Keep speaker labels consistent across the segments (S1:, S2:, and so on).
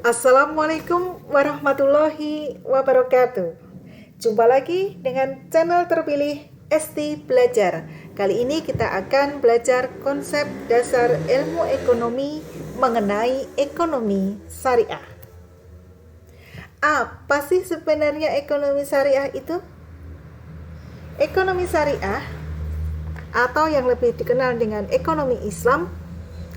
S1: Assalamualaikum warahmatullahi wabarakatuh. Jumpa lagi dengan channel terpilih Esti Belajar. Kali ini kita akan belajar konsep dasar ilmu ekonomi mengenai ekonomi syariah. Apa sih sebenarnya ekonomi syariah itu? Ekonomi syariah atau yang lebih dikenal dengan ekonomi Islam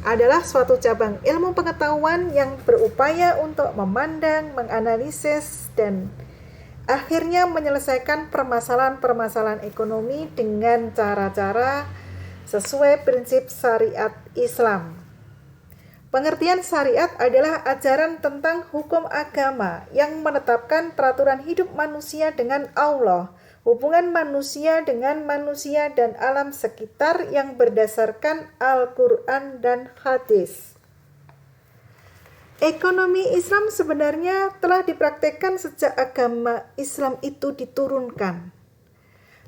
S1: adalah suatu cabang ilmu pengetahuan yang berupaya untuk memandang, menganalisis, dan akhirnya menyelesaikan permasalahan-permasalahan ekonomi dengan cara-cara sesuai prinsip syariat Islam. Pengertian syariat adalah ajaran tentang hukum agama yang menetapkan peraturan hidup manusia dengan Allah, hubungan manusia dengan manusia dan alam sekitar yang berdasarkan Al-Quran dan hadis. Ekonomi Islam sebenarnya telah dipraktekkan sejak agama Islam itu diturunkan.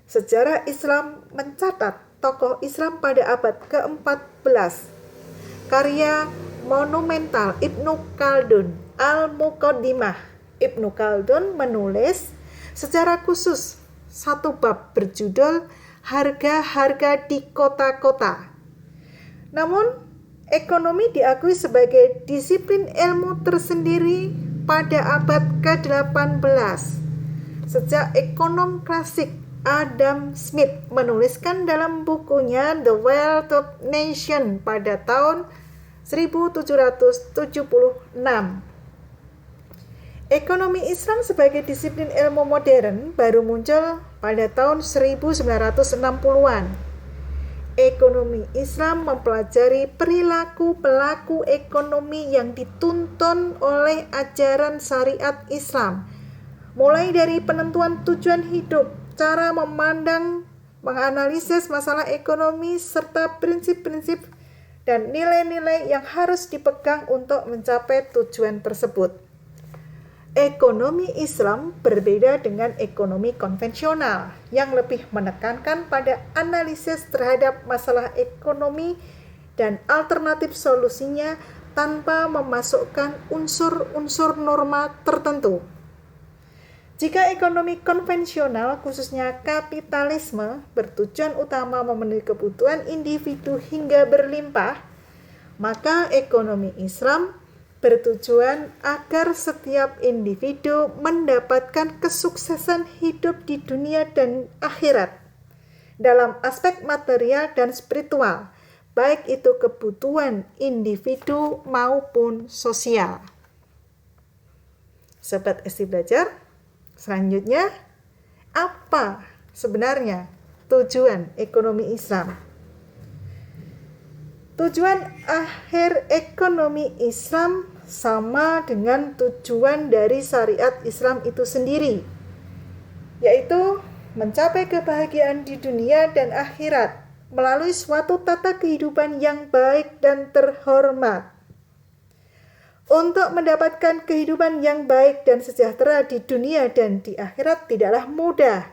S1: Sejarah Islam mencatat tokoh Islam pada abad ke-14. Karya monumental Ibnu Khaldun, Al-Muqaddimah. Ibnu Khaldun menulis secara khusus satu bab berjudul Harga-harga di Kota-Kota. Namun, ekonomi diakui sebagai disiplin ilmu tersendiri pada abad ke-18. Sejak ekonom klasik Adam Smith menuliskan dalam bukunya The Wealth of Nations pada tahun 1776. Ekonomi Islam sebagai disiplin ilmu modern baru muncul pada tahun 1960-an. Ekonomi Islam mempelajari perilaku pelaku ekonomi yang dituntun oleh ajaran syariat Islam, mulai dari penentuan tujuan hidup, cara memandang, menganalisis masalah ekonomi, serta prinsip-prinsip dan nilai-nilai yang harus dipegang untuk mencapai tujuan tersebut. Ekonomi Islam berbeda dengan ekonomi konvensional yang lebih menekankan pada analisis terhadap masalah ekonomi dan alternatif solusinya tanpa memasukkan unsur-unsur norma tertentu. Jika ekonomi konvensional, khususnya kapitalisme, bertujuan utama memenuhi kebutuhan individu hingga berlimpah, maka ekonomi Islam bertujuan agar setiap individu mendapatkan kesuksesan hidup di dunia dan akhirat dalam aspek material dan spiritual, baik itu kebutuhan individu maupun sosial. Sobat Esti Belajar, selanjutnya, apa sebenarnya tujuan ekonomi Islam? Tujuan akhir ekonomi Islam sama dengan tujuan dari syariat Islam itu sendiri, yaitu mencapai kebahagiaan di dunia dan akhirat melalui suatu tata kehidupan yang baik dan terhormat. Untuk mendapatkan kehidupan yang baik dan sejahtera di dunia dan di akhirat tidaklah mudah.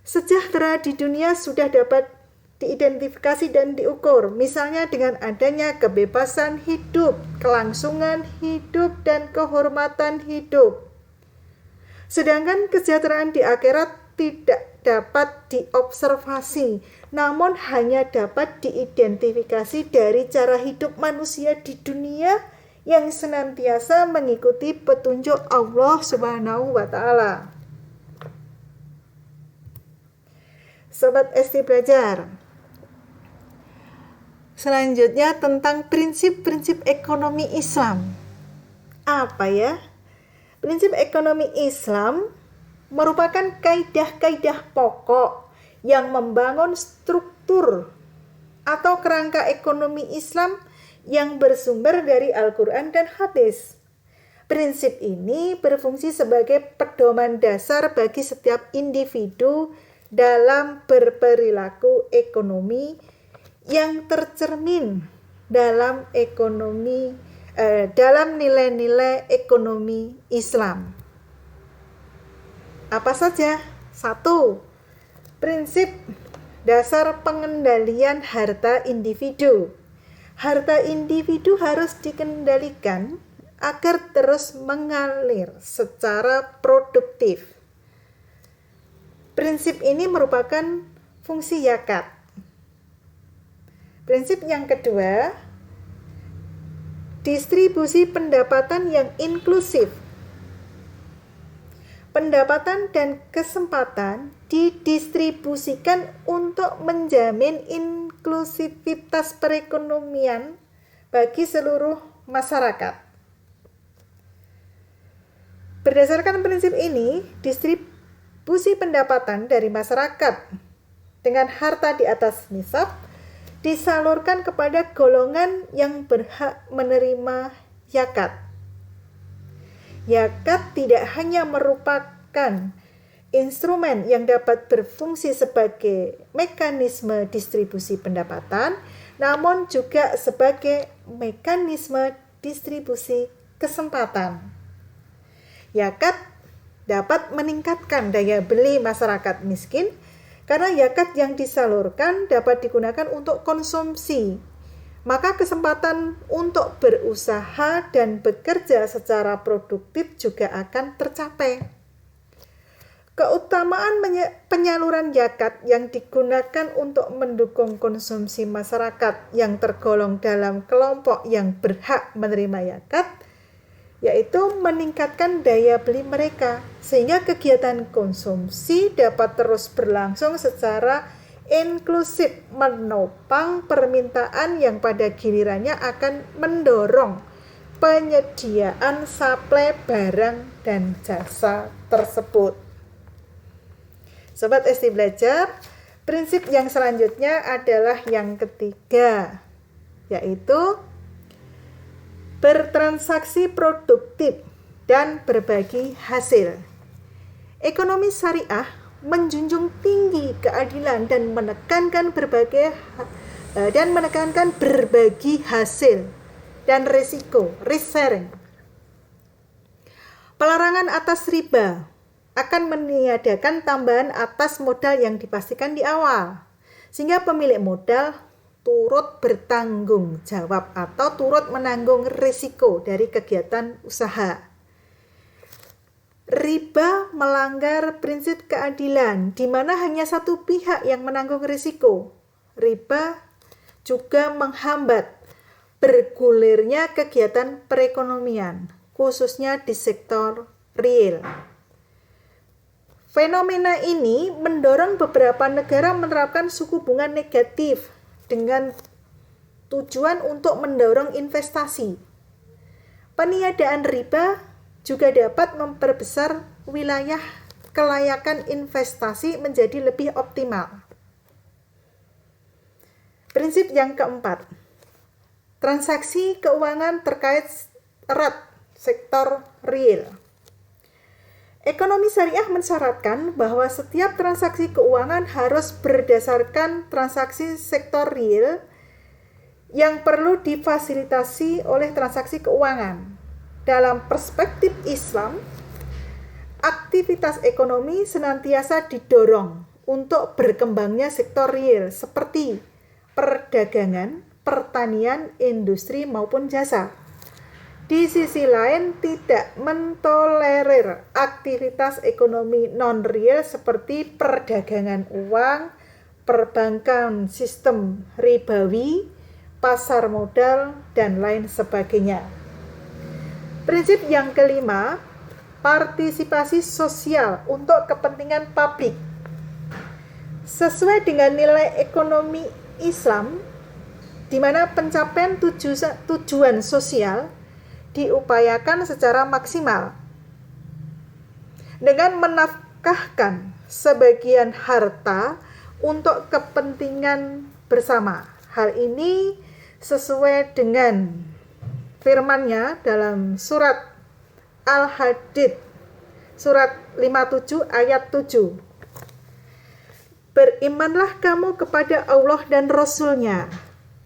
S1: Sejahtera di dunia sudah dapat diidentifikasi dan diukur, misalnya dengan adanya kebebasan hidup, kelangsungan hidup, dan kehormatan hidup. Sedangkan kesejahteraan di akhirat tidak dapat diobservasi, namun hanya dapat diidentifikasi dari cara hidup manusia di dunia yang senantiasa mengikuti petunjuk Allah Subhanahu wa Ta'ala. Sobat Esti Belajar, selanjutnya tentang prinsip-prinsip ekonomi Islam. Apa ya? Prinsip ekonomi Islam merupakan kaidah-kaidah pokok yang membangun struktur atau kerangka ekonomi Islam yang bersumber dari Al-Quran dan hadis. Prinsip ini berfungsi sebagai pedoman dasar bagi setiap individu dalam berperilaku ekonomi yang tercermin dalam nilai-nilai ekonomi Islam. Apa saja? 1. Prinsip dasar pengendalian harta individu. Harta individu harus dikendalikan agar terus mengalir secara produktif. Prinsip ini merupakan fungsi zakat. Prinsip yang kedua, distribusi pendapatan yang inklusif. Pendapatan dan kesempatan didistribusikan untuk menjamin inklusivitas perekonomian bagi seluruh masyarakat. Berdasarkan prinsip ini, distribusi pendapatan dari masyarakat dengan harta di atas nisab disalurkan kepada golongan yang berhak menerima zakat. Zakat tidak hanya merupakan instrumen yang dapat berfungsi sebagai mekanisme distribusi pendapatan, namun juga sebagai mekanisme distribusi kesempatan. Zakat dapat meningkatkan daya beli masyarakat miskin karena zakat yang disalurkan dapat digunakan untuk konsumsi. Maka kesempatan untuk berusaha dan bekerja secara produktif juga akan tercapai. Keutamaan penyaluran zakat yang digunakan untuk mendukung konsumsi masyarakat yang tergolong dalam kelompok yang berhak menerima zakat, yaitu meningkatkan daya beli mereka, sehingga kegiatan konsumsi dapat terus berlangsung secara inklusif, menopang permintaan yang pada gilirannya akan mendorong penyediaan suplai barang dan jasa tersebut. Sobat SD Belajar, prinsip yang selanjutnya adalah yang ketiga, yaitu bertransaksi produktif dan berbagi hasil. Ekonomi syariah menjunjung tinggi keadilan dan menekankan berbagi hasil dan risiko, risk sharing. Pelarangan atas riba akan meniadakan tambahan atas modal yang dipastikan di awal, sehingga pemilik modal turut bertanggung jawab atau turut menanggung risiko dari kegiatan usaha. Riba melanggar prinsip keadilan, di mana hanya satu pihak yang menanggung risiko. Riba juga menghambat bergulirnya kegiatan perekonomian, khususnya di sektor real. Fenomena ini mendorong beberapa negara menerapkan suku bunga negatif dengan tujuan untuk mendorong investasi. Peniadaan riba juga dapat memperbesar wilayah kelayakan investasi menjadi lebih optimal. Prinsip yang keempat, transaksi keuangan terkait erat sektor real. Ekonomi syariah mensyaratkan bahwa setiap transaksi keuangan harus berdasarkan transaksi sektor real yang perlu difasilitasi oleh transaksi keuangan. Dalam perspektif Islam, aktivitas ekonomi senantiasa didorong untuk berkembangnya sektor real seperti perdagangan, pertanian, industri maupun jasa. Di sisi lain, tidak mentolerir aktivitas ekonomi non-real seperti perdagangan uang, perbankan sistem ribawi, pasar modal, dan lain sebagainya. Prinsip yang kelima, partisipasi sosial untuk kepentingan publik. Sesuai dengan nilai ekonomi Islam, di mana pencapaian tujuan sosial diupayakan secara maksimal dengan menafkahkan sebagian harta untuk kepentingan bersama. Hal ini sesuai dengan firman-Nya dalam surat Al-Hadid, surat 57 ayat 7. Berimanlah kamu kepada Allah dan Rasul-Nya,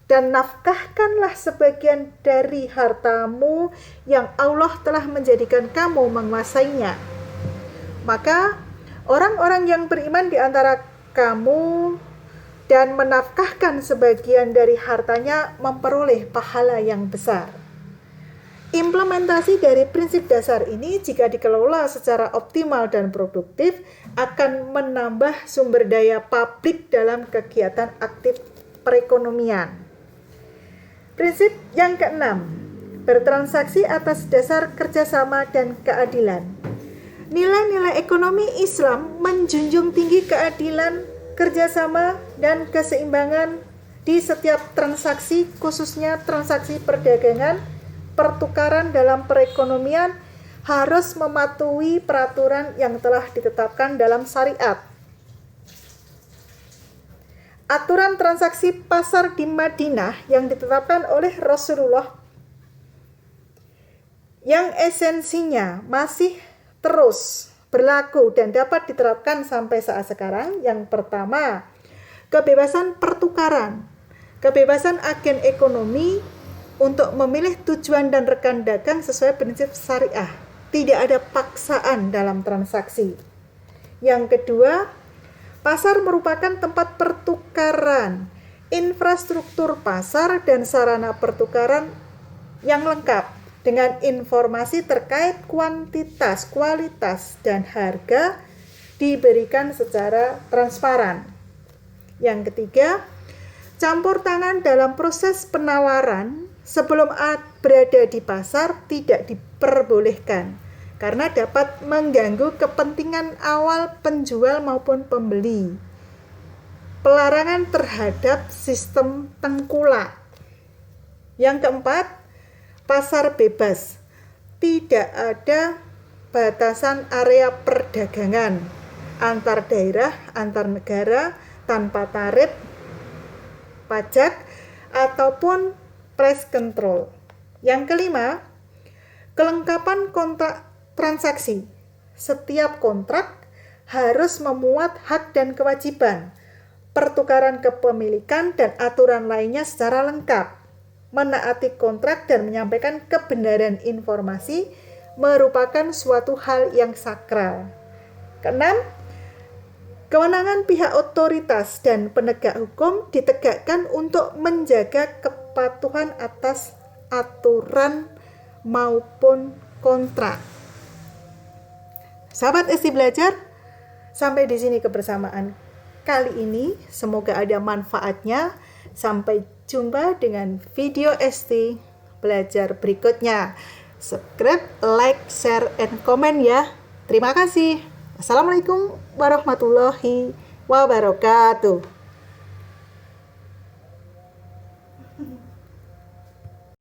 S1: dan nafkahkanlah sebagian dari hartamu yang Allah telah menjadikan kamu menguasainya. Maka orang-orang yang beriman di antara kamu dan menafkahkan sebagian dari hartanya memperoleh pahala yang besar. Implementasi dari prinsip dasar ini jika dikelola secara optimal dan produktif akan menambah sumber daya publik dalam kegiatan aktif perekonomian. Prinsip yang keenam, bertransaksi atas dasar kerjasama dan keadilan. Nilai-nilai ekonomi Islam menjunjung tinggi keadilan, kerjasama, dan keseimbangan di setiap transaksi, khususnya transaksi perdagangan, pertukaran dalam perekonomian harus mematuhi peraturan yang telah ditetapkan dalam syariat. Aturan transaksi pasar di Madinah yang ditetapkan oleh Rasulullah yang esensinya masih terus berlaku dan dapat diterapkan sampai saat sekarang. Yang pertama, kebebasan pertukaran, kebebasan agen ekonomi untuk memilih tujuan dan rekan dagang sesuai prinsip syariah. Tidak ada paksaan dalam transaksi. Yang kedua, pasar merupakan tempat pertukaran, infrastruktur pasar dan sarana pertukaran yang lengkap dengan informasi terkait kuantitas, kualitas, dan harga diberikan secara transparan. Yang ketiga, campur tangan dalam proses penawaran sebelum berada di pasar tidak diperbolehkan karena dapat mengganggu kepentingan awal penjual maupun pembeli. Pelarangan terhadap sistem tengkulak. Yang keempat, pasar bebas. Tidak ada batasan area perdagangan antar daerah, antar negara tanpa tarif, pajak, ataupun price control. Yang kelima, kelengkapan kontrak transaksi. Setiap kontrak harus memuat hak dan kewajiban, pertukaran kepemilikan dan aturan lainnya secara lengkap. Menaati kontrak dan menyampaikan kebenaran informasi merupakan suatu hal yang sakral. Keenam, kewenangan pihak otoritas dan penegak hukum ditegakkan untuk menjaga kepatuhan atas aturan maupun kontrak. Sahabat ST Belajar, sampai di sini kebersamaan kali ini. Semoga ada manfaatnya. Sampai jumpa dengan video ST Belajar berikutnya. Subscribe, like, share, and komen ya. Terima kasih. Assalamualaikum warahmatullahi wabarakatuh.